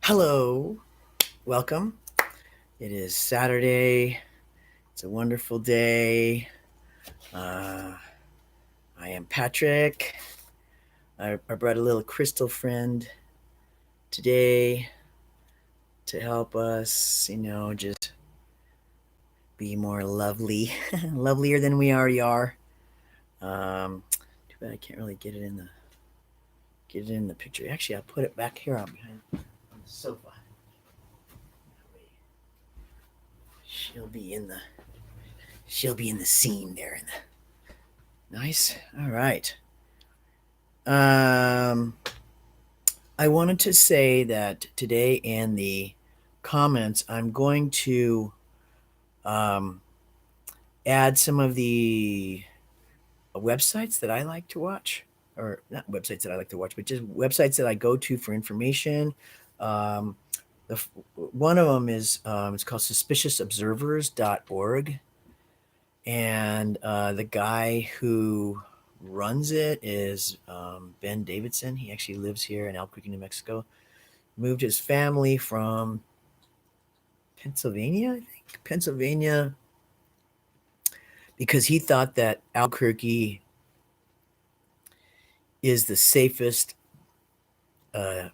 Hello, welcome. It is Saturday. It's a wonderful day. Uh, I am Patrick. I brought a little crystal friend today to help us, just be more lovely, lovelier than we already are. Too bad I can't really get it in the picture. Actually, I'll put it back here on the sofa. She'll be in the she'll be in the scene there. Nice. All right. Um, I wanted to say that today in the comments, I'm going to um, add some of the websites that I like to watch, or not websites that I like to watch, but just websites that I go to for information. Um, the, one of them is it's called suspiciousobservers.org, and the guy who runs it is Ben Davidson. He actually lives here in Albuquerque, New Mexico. Moved his family from Pennsylvania, I think, Pennsylvania, because he thought that Albuquerque is the safest uh,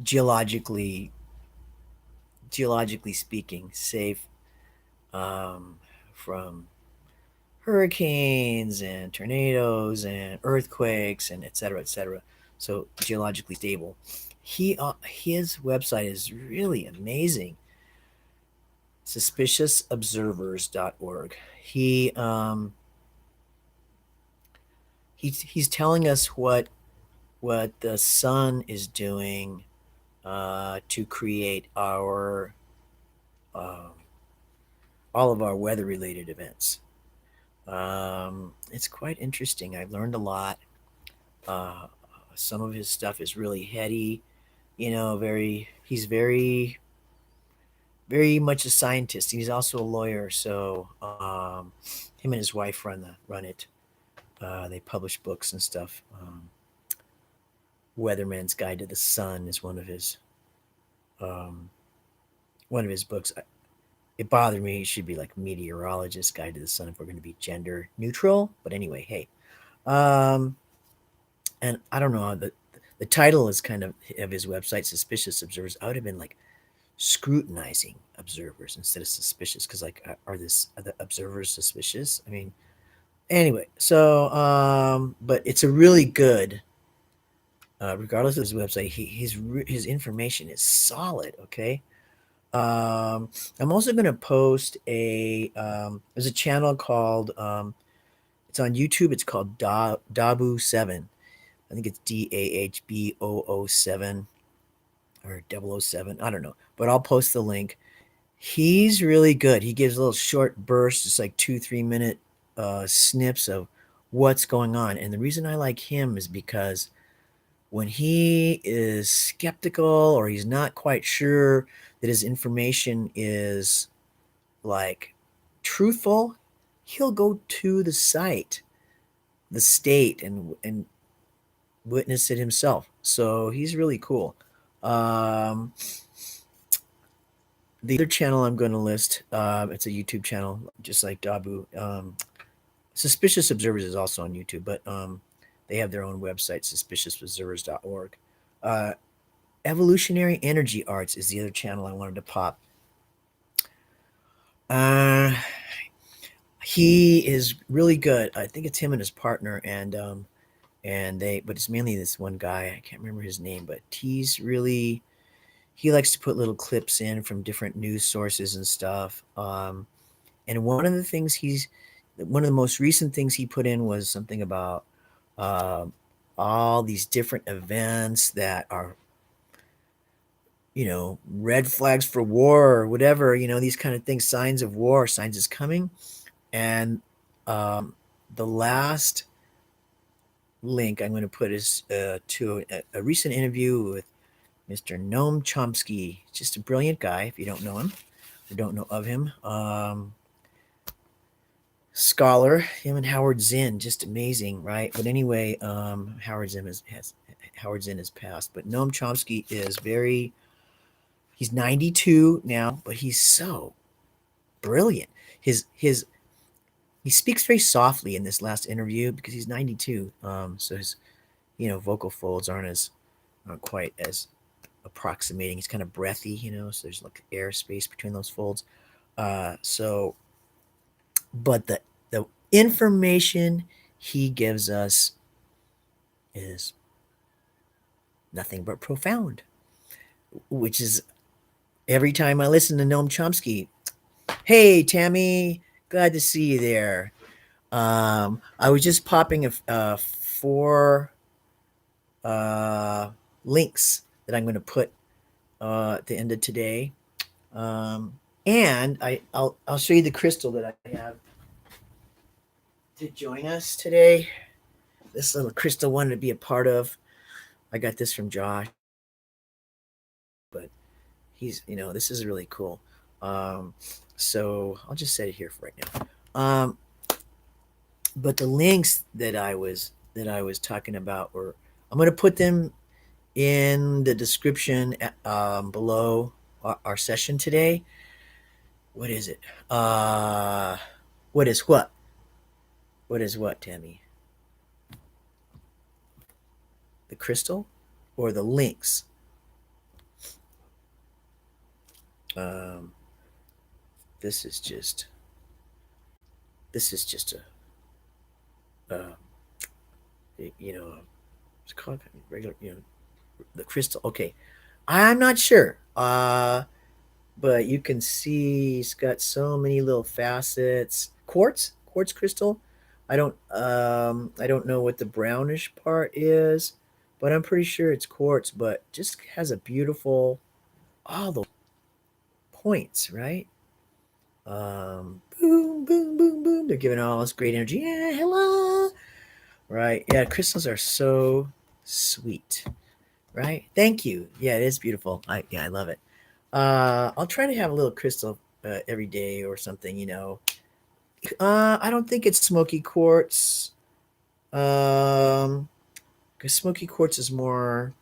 geologically geologically speaking, safe um, from hurricanes and tornadoes and earthquakes and et cetera, et cetera. So geologically stable. His website is really amazing. Suspiciousobservers.org. He's telling us what the sun is doing to create our all of our weather related events. It's quite interesting. I've learned a lot. Uh, some of his stuff is really heady. He's very much a scientist. He's also a lawyer. So him and his wife run it. They publish books and stuff. Weatherman's Guide to the Sun is um, one of his books. It bothered me. It should be like Meteorologist Guide to the Sun if we're going to be gender neutral. But anyway, hey, um, and I don't know, the title is kind of his website, Suspicious Observers. I would have been like scrutinizing observers instead of suspicious, because like are the observers suspicious? I mean, anyway, so but it's a really good. Regardless of his website, his information is solid. Okay. I'm also going to post there's a channel called it's on YouTube. It's called Dabu7. I think it's DAHBOO7 or 007. I don't know, but I'll post the link. He's really good. He gives little short bursts, just like 2-3 minute snips of what's going on. And the reason I like him is because when he is skeptical or he's not quite sure that his information is like truthful, he'll go to the site, the state, and witness it himself. So he's really cool. Um, the other channel I'm going to list, it's a YouTube channel, just like Dabu. Suspicious Observers is also on YouTube, but they have their own website, suspiciousobservers.org. Uh, Evolutionary Energy Arts is the other channel I wanted to pop. Uh, he is really good. I think it's him and his partner, but it's mainly this one guy. I can't remember his name, but he likes to put little clips in from different news sources and stuff. And one of the most recent things he put in was something about uh, all these different events that are, red flags for war or whatever, these kind of things, signs of war, signs is coming. And the last link I'm going to put is to a recent interview with Mr. Noam Chomsky. Just a brilliant guy, if you don't know him or don't know of him. Scholar, him and Howard Zinn, just amazing, right? But anyway, Howard Zinn has passed, but Noam Chomsky is very He's 92 now, but he's so brilliant. His he speaks very softly in this last interview because he's 92. So his vocal folds aren't quite as approximating. He's kind of breathy, so there's like airspace between those folds. So, but the information he gives us is nothing but profound, which is every time I listen to Noam Chomsky. Hey, Tammy, glad to see you there. I was just popping four uh, links that I'm going to put at the end of today. Um, and I'll show you the crystal that I have to join us today. This little crystal wanted to be a part of. I got this from Josh, but this is really cool. Um, so I'll just set it here for right now. But the links that I was talking about were I'm going to put them in the description below our session today. What is it? What is what? What is what, Tammy? The crystal or the links? Um, this is just a it's called regular the crystal. Okay, I'm not sure. But you can see it's got so many little facets. Quartz crystal. I don't know what the brownish part is, but I'm pretty sure it's quartz. But just has a beautiful all the points, right? Boom, boom, boom, boom. They're giving all this great energy. Yeah, hello. Right. Yeah, crystals are so sweet. Right. Thank you. Yeah, it is beautiful. I love it. I'll try to have a little crystal every day or something. I don't think it's smoky quartz. Um, because smoky quartz is more.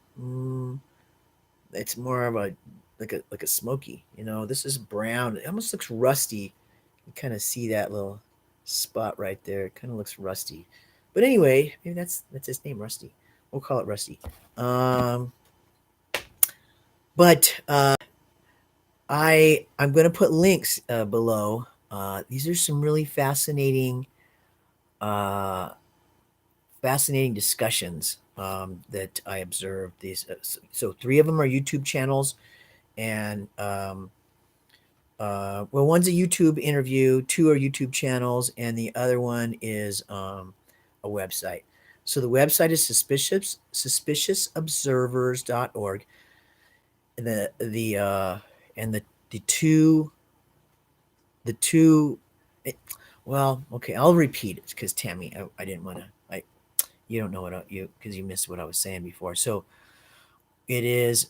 It's more of a like a smoky. This is brown. It almost looks rusty. You kind of see that little spot right there. It kind of looks rusty. But anyway, maybe that's his name, Rusty. We'll call it Rusty. Um, but I'm going to put links below. These are some really uh, fascinating discussions that I observed. These so three of them are YouTube channels, and well, one's a YouTube interview, two are YouTube channels, and the other one is a website. So the website is suspiciousobservers.org. And the two it, well, okay, I'll repeat it because Tammy, I didn't want to. I You don't know what you because you missed what I was saying before. So it is.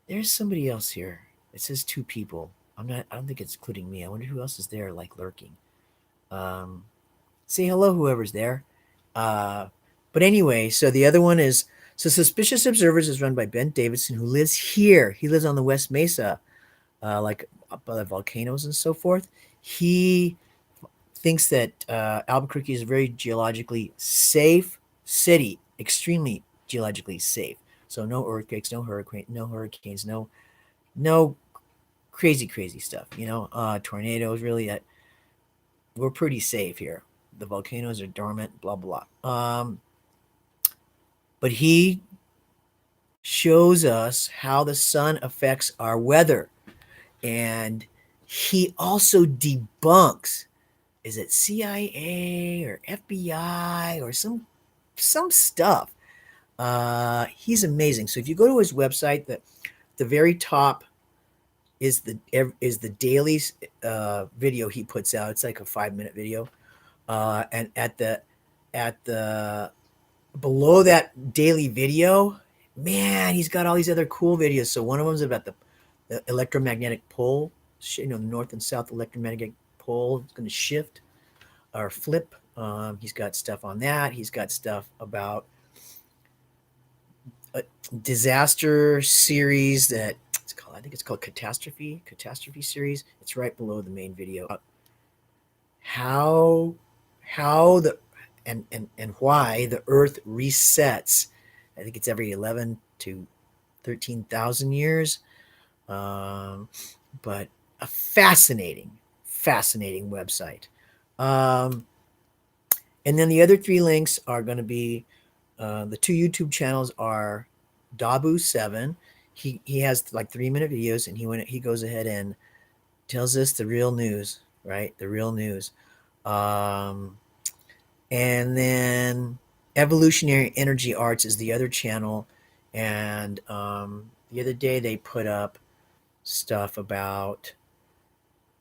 There's somebody else here. It says two people. I'm not. I don't think it's including me. I wonder who else is there, like lurking. Um, Say hello, whoever's there. Uh, but anyway, so the other one is Suspicious Observers is run by Ben Davidson, who lives here. He lives on the West Mesa, like up by the volcanoes and so forth. He thinks that Albuquerque is a very geologically safe city, extremely geologically safe. So no earthquakes, no hurricanes, no crazy stuff. Tornadoes. Really, that we're pretty safe here. The volcanoes are dormant. Blah blah. But he shows us how the sun affects our weather, and he also debunks, is it CIA or FBI or some stuff. He's amazing. So if you go to his website, the very top is the daily video he puts out. It's like a 5-minute video, and at the below that daily video, man, he's got all these other cool videos. So one of them is about the electromagnetic pole. The north and south electromagnetic pole is going to shift or flip. He's got stuff on that. He's got stuff about a disaster series that it's called. I think it's called Catastrophe series. It's right below the main video. How the and why the Earth resets. I think it's every 11 to 13,000 years. Um, but a fascinating website. Um, and then the other three links are going to be the two YouTube channels are Dabu7. He has like 3 minute videos, and he goes ahead and tells us the real news, right? The real news. Um, and then Evolutionary Energy Arts is the other channel, and the other day they put up stuff about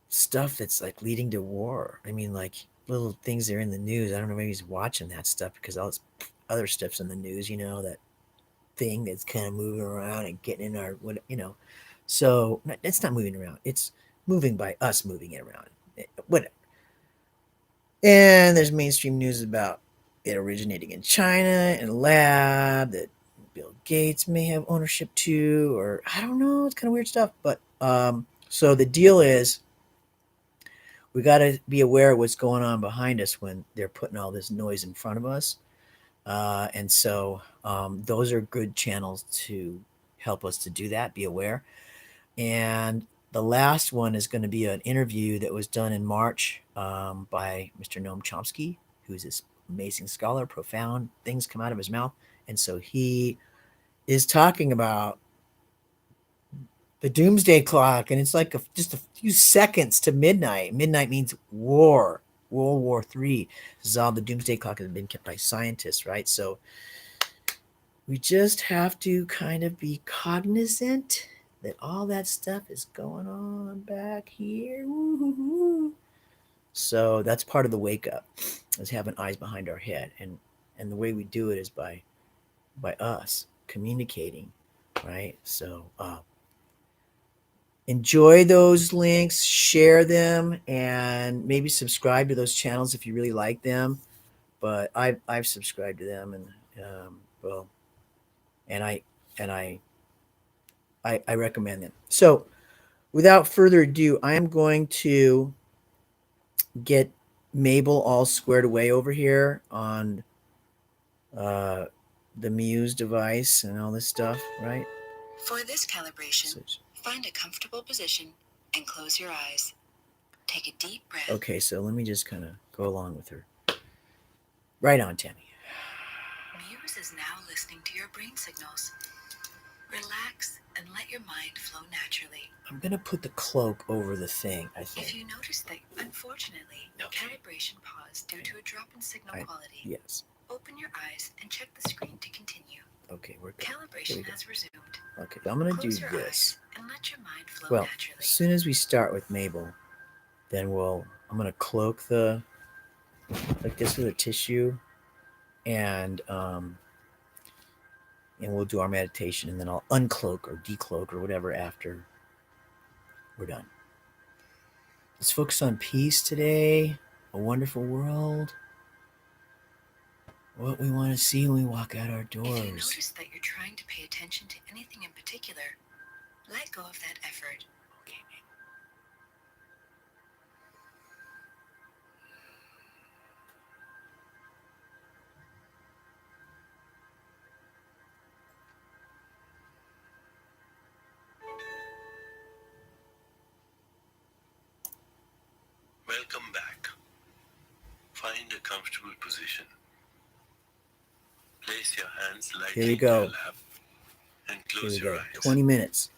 stuff that's like leading to war. I mean, like little things that are in the news. I don't know, maybe he's watching that stuff because all this other stuff's in the news, that thing that's kind of moving around and getting in our what. So it's not moving around. It's moving by us moving it around. Whatever. And there's mainstream news about it originating in China in a lab that Bill Gates may have ownership to, or I don't know. It's kind of weird stuff. But so the deal is we got to be aware of what's going on behind us when they're putting all this noise in front of us. And so those are good channels to help us to do that, be aware. And the last one is going to be an interview that was done in March by Mr. Noam Chomsky, who's this amazing scholar, profound things come out of his mouth. And so he is talking about the doomsday clock, and it's like just a few seconds to midnight. Midnight means war, World War III. This is all the doomsday clock has been kept by scientists, right? So we just have to kind of be cognizant that all that stuff is going on back here. Woo-hoo-hoo. So that's part of the wake up, is having eyes behind our head, and the way we do it is by us communicating, right? So enjoy those links, share them, and maybe subscribe to those channels if you really like them. But I've subscribed to them, and well, and I recommend them. So without further ado, I am going to get Mabel all squared away over here on uh, the Muse device and all this stuff, right? For this calibration, find a comfortable position and close your eyes. Take a deep breath. Okay, so let me just kind of go along with her. Right on, Tammy. Muse is now listening to your brain signals. Relax and let your mind flow naturally. I'm going to put the cloak over the thing, I think. If you notice that, unfortunately, calibration paused due to a drop in signal quality. Yes. Open your eyes and check the screen to continue. Okay, we're good. Calibration has resumed. Okay, I'm going to do this. And let your mind flow well, naturally. As soon as we start with Mabel, then I'm going to cloak like this with a tissue, and we'll do our meditation, and then I'll uncloak or decloak or whatever after we're done. Let's focus on peace today, a wonderful world, what we want to see when we walk out our doors. If you notice that you're trying to pay attention to anything in particular, let go of that effort. Okay, Welcome back. Find a comfortable position. Place your hands lightly here we in your go. lap and close your eyes. 20 minutes.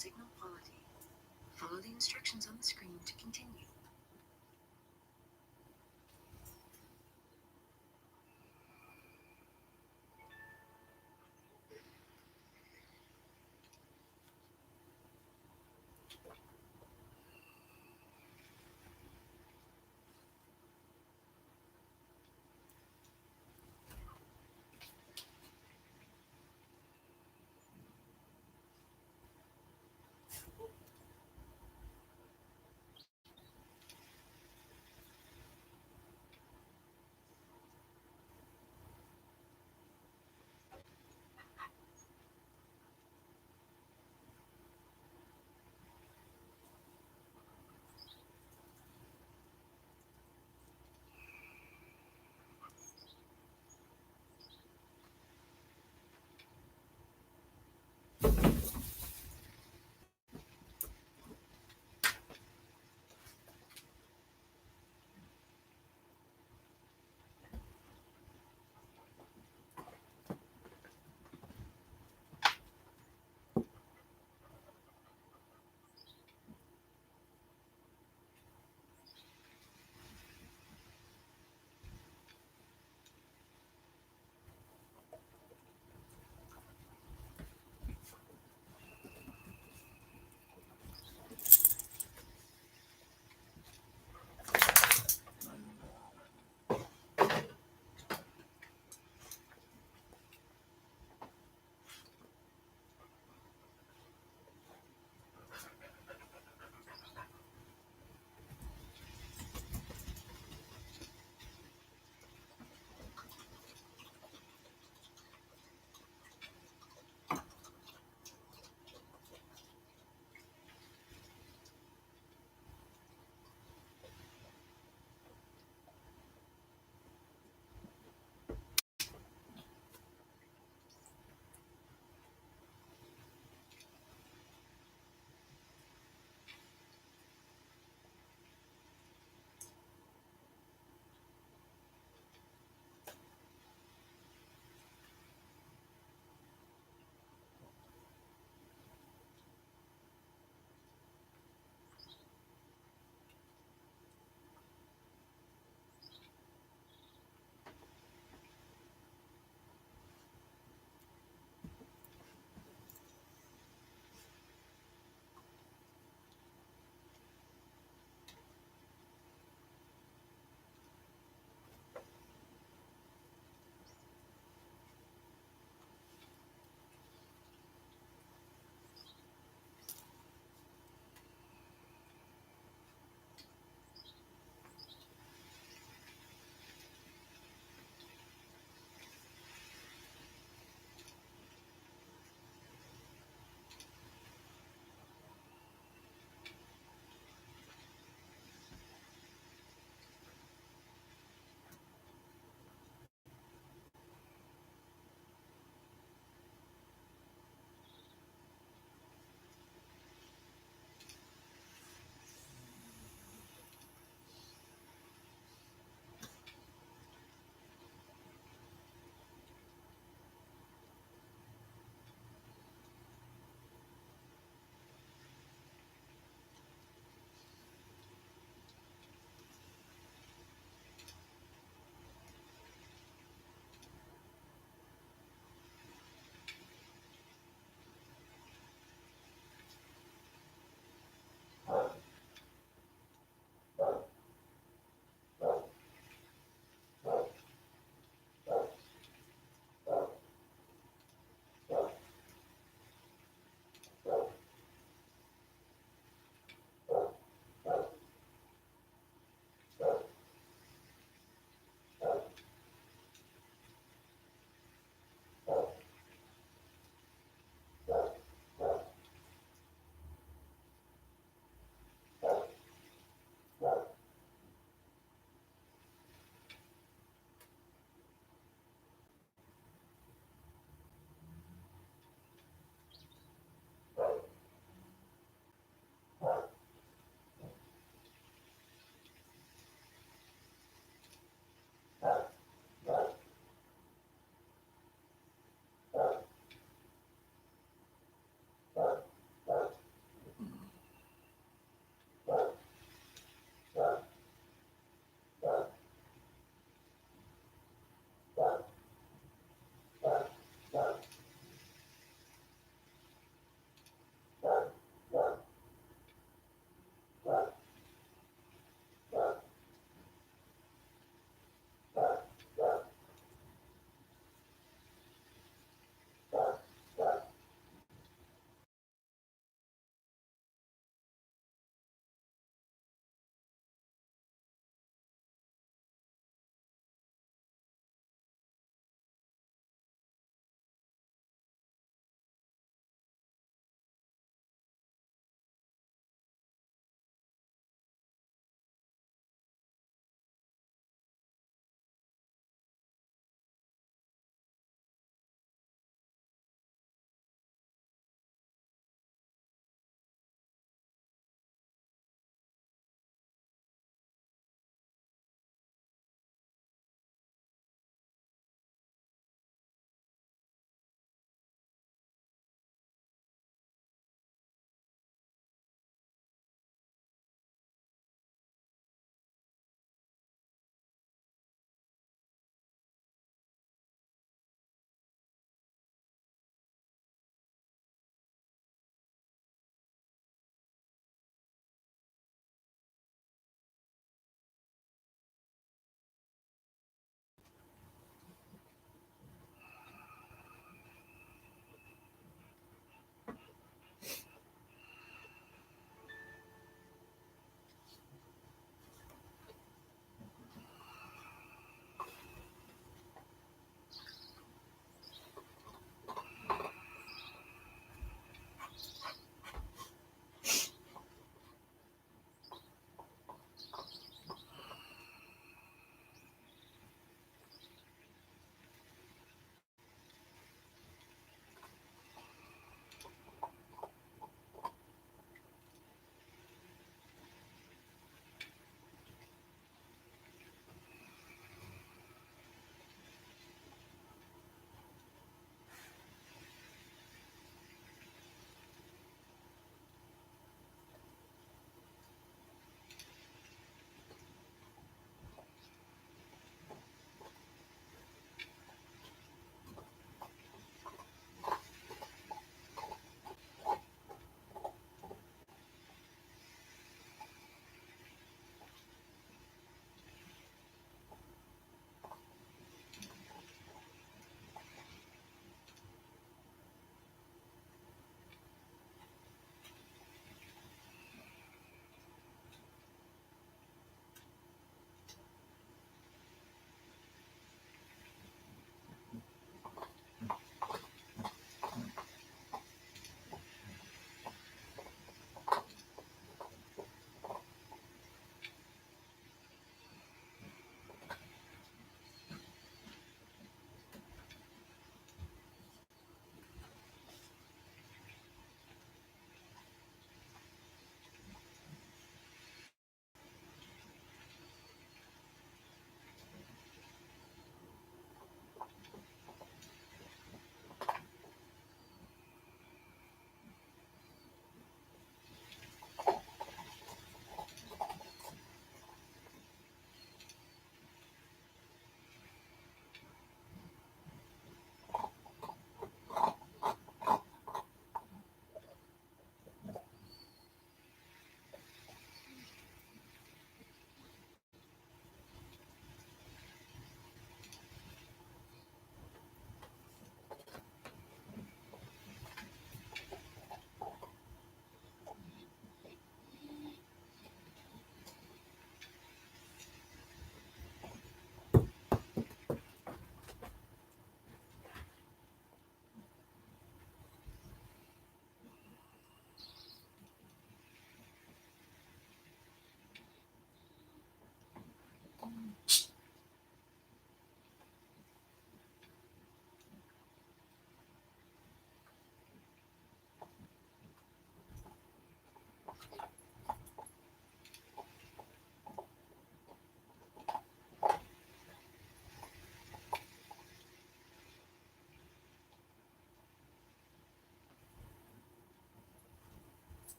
signal quality. Follow the instructions on the screen to continue.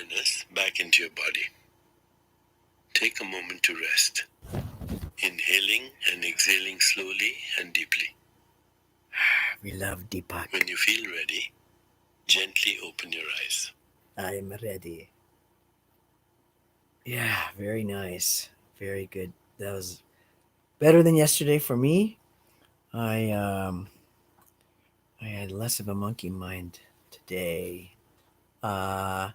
awareness back into your body. Take a moment to rest, inhaling and exhaling slowly and deeply. We love Deepak. When you feel ready, gently open your eyes. I am ready. Yeah, very nice. Very good. That was better than yesterday for me. I um I had less of a monkey mind today. Uh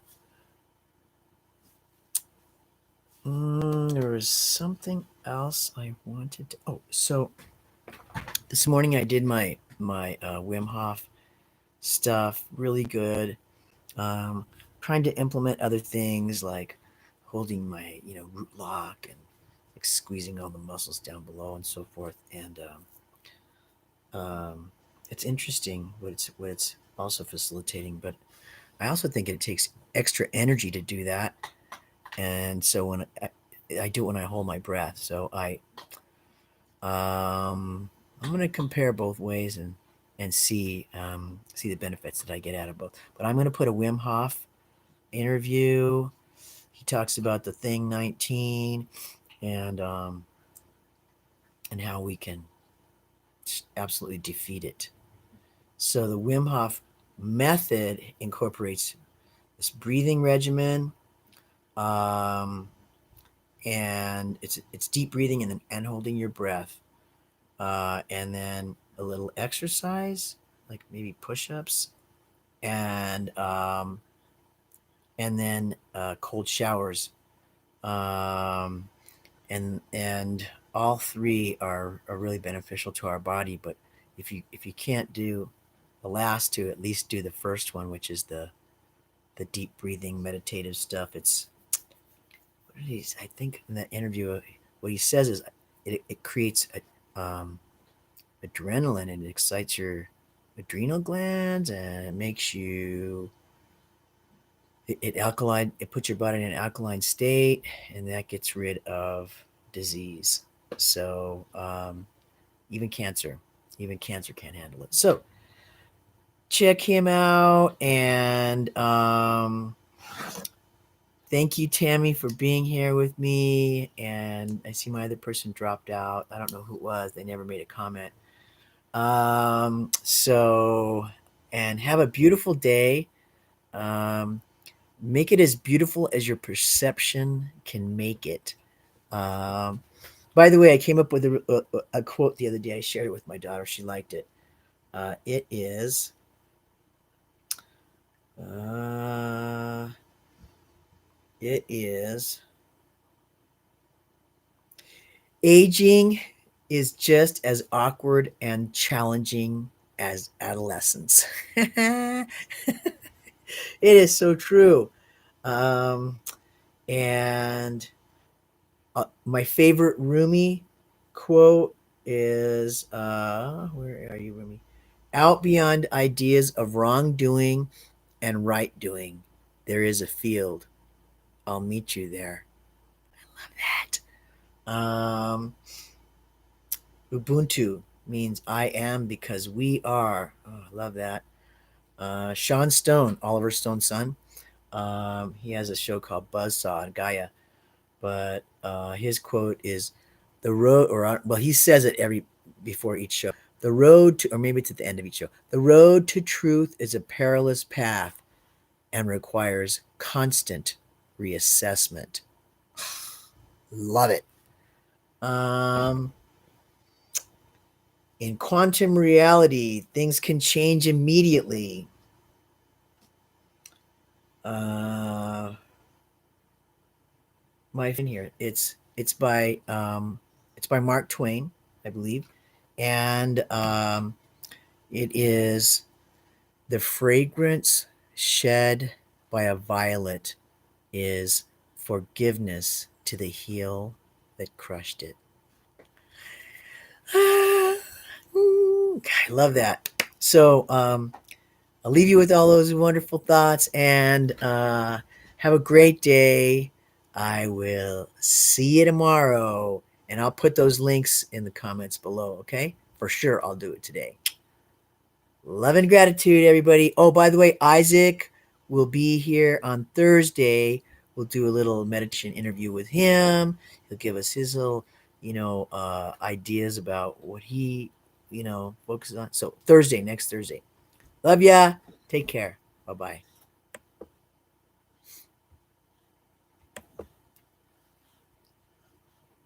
there was something else I wanted to. Oh, so this morning I did my Wim Hof stuff. Really good. Um, Trying to implement other things like holding my root lock and like squeezing all the muscles down below and so forth. And it's interesting what it's also facilitating. But I also think it takes extra energy to do that. And so when I do it when I hold my breath, so I'm gonna compare both ways and see the benefits that I get out of both. But I'm gonna put a Wim Hof interview. He talks about the thing 19 and and how we can absolutely defeat it. So the Wim Hof method incorporates this breathing regimen, um, and it's deep breathing and holding your breath, and then a little exercise like maybe push-ups and then cold showers, um, and all three are really beneficial to our body. But if you can't do the last two, at least do the first one, which is the deep breathing meditative stuff. It's what did he? I think in that interview, what he says is it creates adrenaline and it excites your adrenal glands and it makes you it puts your body in an alkaline state and that gets rid of disease. So even cancer even cancer can't handle it. So check him out and thank you, Tammy, for being here with me. And I see my other person dropped out. I don't know who it was. They never made a comment. So and have a beautiful day. um, Make it as beautiful as your perception can make it. um, by the way, I came up with a quote the other day. I shared it with my daughter. She liked it. It is uh, it is aging is just as awkward and challenging as adolescence. It is so true. Um, and my favorite Rumi quote is where are you, Rumi? Out beyond ideas of wrongdoing and right doing, there is a field. I'll meet you there. I love that. Ubuntu means I am because we are. Oh, I love that. Sean Stone, Oliver Stone's son, he has a show called Buzzsaw and Gaia, but his quote is the road, or well, he says it every before each show. The road to, or maybe it's at the end of each show. The road to truth is a perilous path and requires constant reassessment. Love it. Um, in quantum reality, things can change immediately. Uh, my in here, it's by Mark Twain, I believe, and it is the fragrance shed by a violet is forgiveness to the heel that crushed it. I love that. So I'll leave you with all those wonderful thoughts and have a great day. I will see you tomorrow. And I'll put those links in the comments below, okay? For sure, I'll do it today. Love and gratitude, everybody. Oh, by the way, Isaac will be here on Thursday. We'll do a little meditation interview with him. He'll give us his little, ideas about what he, focuses on. So Thursday, next Thursday. Love ya. Take care. Bye bye.